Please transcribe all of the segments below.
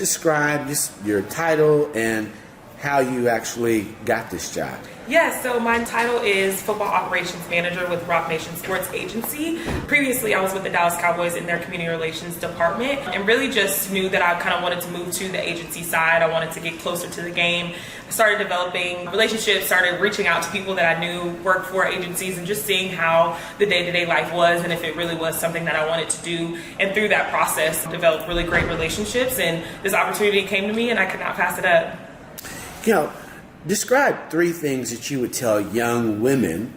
describe just your title and how you actually got this job. Yes, so my title is Football Operations Manager with Roc Nation Sports Agency. Previously, I was with the Dallas Cowboys in their Community Relations Department and really just knew that I kind of wanted to move to the agency side. I wanted to get closer to the game. I started developing relationships, started reaching out to people that I knew worked for agencies and just seeing how the day-to-day life was and if it really was something that I wanted to do. And through that process, developed really great relationships, and this opportunity came to me and I could not pass it up. You know, describe 3 things that you would tell young women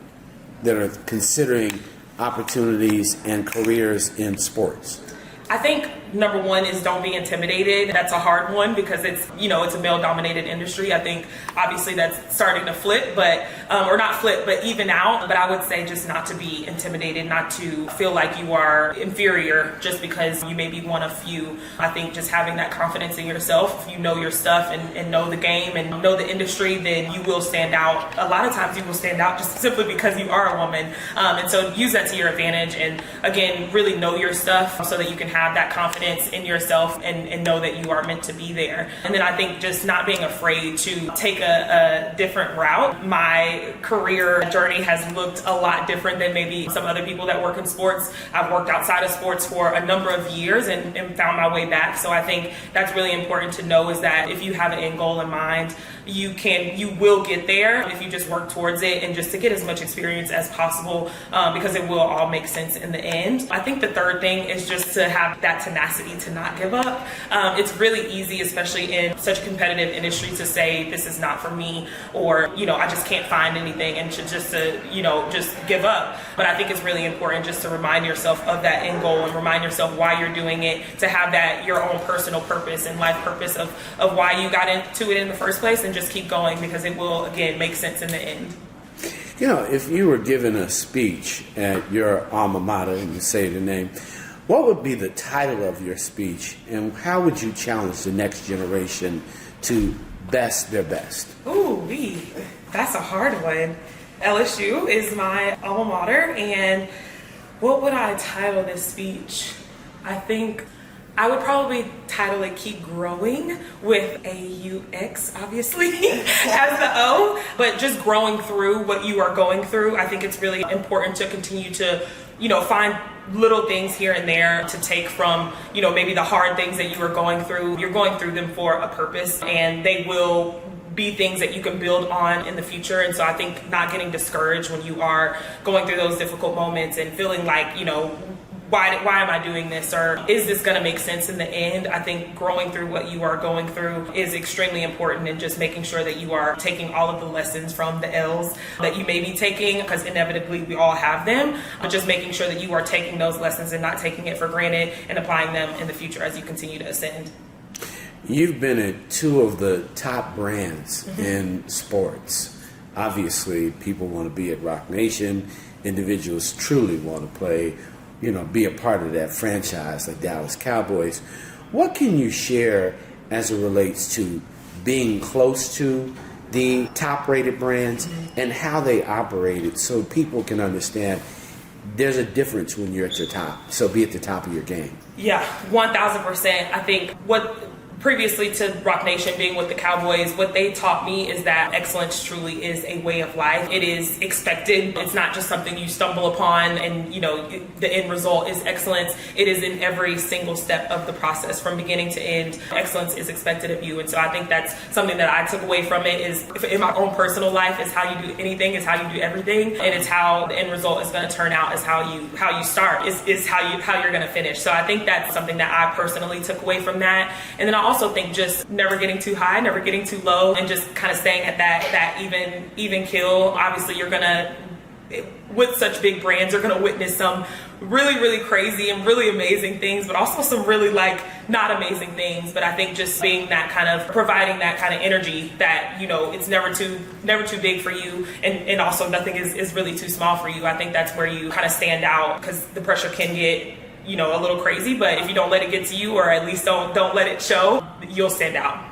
that are considering opportunities and careers in sports. I think number 1 is don't be intimidated. That's a hard one because it's a male-dominated industry. I think obviously that's starting to flip, or not flip, but even out. But I would say just not to be intimidated, not to feel like you are inferior just because you may be one of few. I think just having that confidence in yourself, if you know your stuff and know the game and know the industry, then you will stand out. A lot of times you will stand out just simply because you are a woman. And so use that to your advantage and again, really know your stuff so that you can have that confidence in yourself and know that you are meant to be there. And then I think just not being afraid to take a different route. My career journey has looked a lot different than maybe some other people that work in sports. I've worked outside of sports for a number of years and found my way back. So I think that's really important to know is that if you have an end goal in mind, you will get there if you just work towards it and just to get as much experience as possible because it will all make sense in the end. I think the third thing is just to have that tenacity to not give up. It's really easy, especially in such a competitive industry, to say this is not for me or I just can't find anything and just give up. But I think it's really important just to remind yourself of that end goal and remind yourself why you're doing it, to have that your own personal purpose and life purpose of why you got into it in the first place, and just keep going because it will again make sense in the end. If you were given a speech at your alma mater, and you say the name, what would be the title of your speech, and how would you challenge the next generation to best their best? Ooh, that's a hard one. LSU is my alma mater, and what would I title this speech? I think I would probably title it Keep Growing with AUX, obviously, as the O, but just growing through what you are going through. I think it's really important to continue to, find little things here and there to take from, maybe the hard things that you are going through. You're going through them for a purpose, and they will be things that you can build on in the future. And so I think not getting discouraged when you are going through those difficult moments and feeling like, why am I doing this, or is this going to make sense in the end? I think growing through what you are going through is extremely important, and just making sure that you are taking all of the lessons from the L's that you may be taking, because inevitably we all have them, but just making sure that you are taking those lessons and not taking it for granted and applying them in the future as you continue to ascend. You've been at 2 of the top brands in sports. Obviously, people want to be at Roc Nation. Individuals truly want to play, be a part of that franchise like Dallas Cowboys. What can you share as it relates to being close to the top-rated brands and how they operated, so people can understand there's a difference when you're at the top, so be at the top of your game? Yeah, 1,000%. I think what previously to Roc Nation being with the Cowboys, what they taught me is that excellence truly is a way of life. It is expected. It's not just something you stumble upon and, the end result is excellence. It is in every single step of the process from beginning to end. Excellence is expected of you. And so I think that's something that I took away from it is in my own personal life is how you do anything, is how you do everything. And it's how the end result is going to turn out, is how you start, is how you're going to finish. So I think that's something that I personally took away from that. And then I also think just never getting too high, never getting too low, and just kind of staying at that even kill. Obviously, you're gonna, with such big brands, you're gonna witness some really, really crazy and really amazing things, but also some really not amazing things. But I think just being that kind of, providing that kind of energy that, it's never too big for you, and also nothing is really too small for you. I think that's where you kind of stand out, because the pressure can get a little crazy, but if you don't let it get to you, or at least don't let it show, you'll stand out.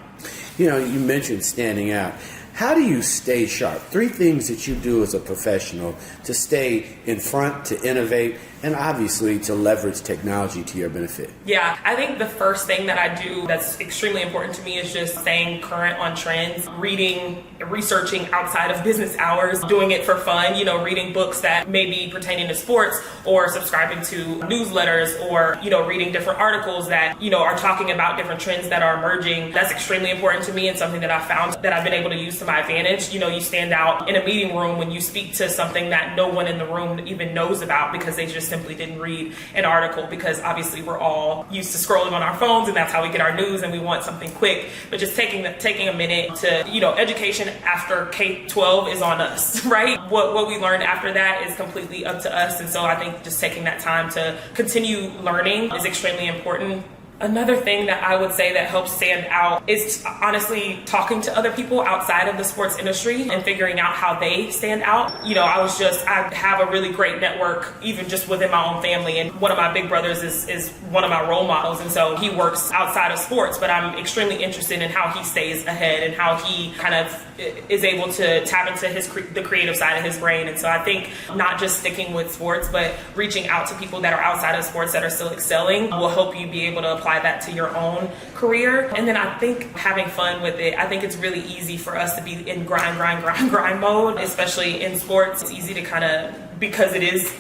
You mentioned standing out. How do you stay sharp? 3 things that you do as a professional to stay in front, to innovate, and obviously to leverage technology to your benefit. Yeah, I think the first thing that I do that's extremely important to me is just staying current on trends, reading, researching outside of business hours, doing it for fun, reading books that may be pertaining to sports, or subscribing to newsletters, or, reading different articles that, are talking about different trends that are emerging. That's extremely important to me, and something that I found that I've been able to use to my advantage. You stand out in a meeting room when you speak to something that no one in the room even knows about because they just simply didn't read an article, because obviously we're all used to scrolling on our phones and that's how we get our news and we want something quick. But just taking a minute to, education after K-12 is on us, right? What we learn after that is completely up to us. And so I think just taking that time to continue learning is extremely important. Another thing that I would say that helps stand out is honestly talking to other people outside of the sports industry and figuring out how they stand out. I have a really great network, even just within my own family. And one of my big brothers is one of my role models. And so he works outside of sports, but I'm extremely interested in how he stays ahead and how he kind of is able to tap into the creative side of his brain. And so I think not just sticking with sports, but reaching out to people that are outside of sports that are still excelling will help you be able to apply that to your own career. And then I think having fun with it. I think it's really easy for us to be in grind mode, especially in sports. It's easy to because it is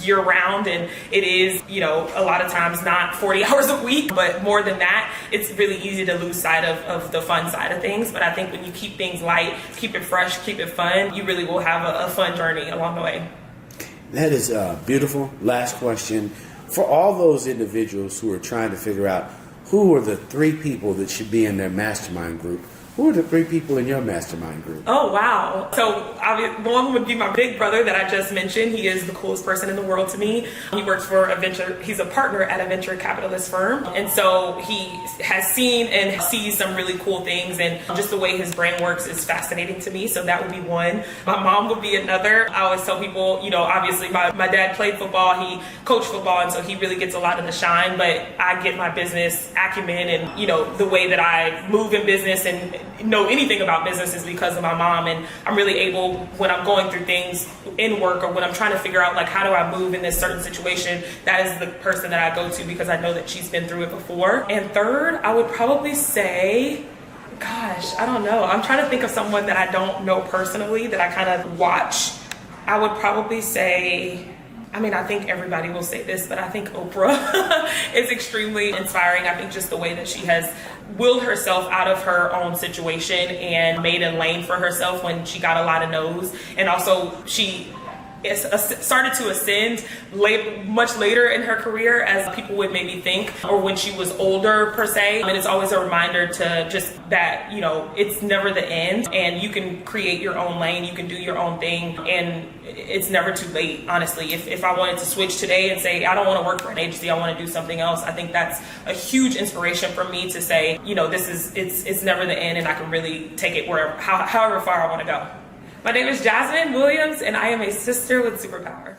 year round and it is, a lot of times not 40 hours a week, but more than that, it's really easy to lose sight of the fun side of things. But I think when you keep things light, keep it fresh, keep it fun, you really will have a fun journey along the way. That is beautiful. Last question. For all those individuals who are trying to figure out who are the 3 people that should be in their mastermind group, who are the 3 people in your mastermind group? Oh, wow. So one would be my big brother that I just mentioned. He is the coolest person in the world to me. He works for he's a partner at a venture capitalist firm. And so he has seen and sees some really cool things, and just the way his brain works is fascinating to me. So that would be one. My mom would be another. I always tell people, obviously my dad played football, he coached football, and so he really gets a lot of the shine, but I get my business acumen and, the way that I move in business and know anything about business is because of my mom. And I'm really able, when I'm going through things in work or when I'm trying to figure out how do I move in this certain situation, that is the person that I go to because I know that she's been through it before. And third, I would probably say, I don't know. I'm trying to think of someone that I don't know personally that I kind of watch. I would probably say, I think everybody will say this, but I think Oprah is extremely inspiring. I think just the way that she has willed herself out of her own situation and made a lane for herself when she got a lot of no's. And also she started to ascend much later in her career as people would maybe think, or when she was older per se. And it's always a reminder to just that, it's never the end, and you can create your own lane, you can do your own thing, and it's never too late, honestly. If I wanted to switch today and say, I don't want to work for an agency, I want to do something else, I think that's a huge inspiration for me to say, it's never the end, and I can really take it however far I want to go. My name is Jasmine Williams, and I am a sister with superpower.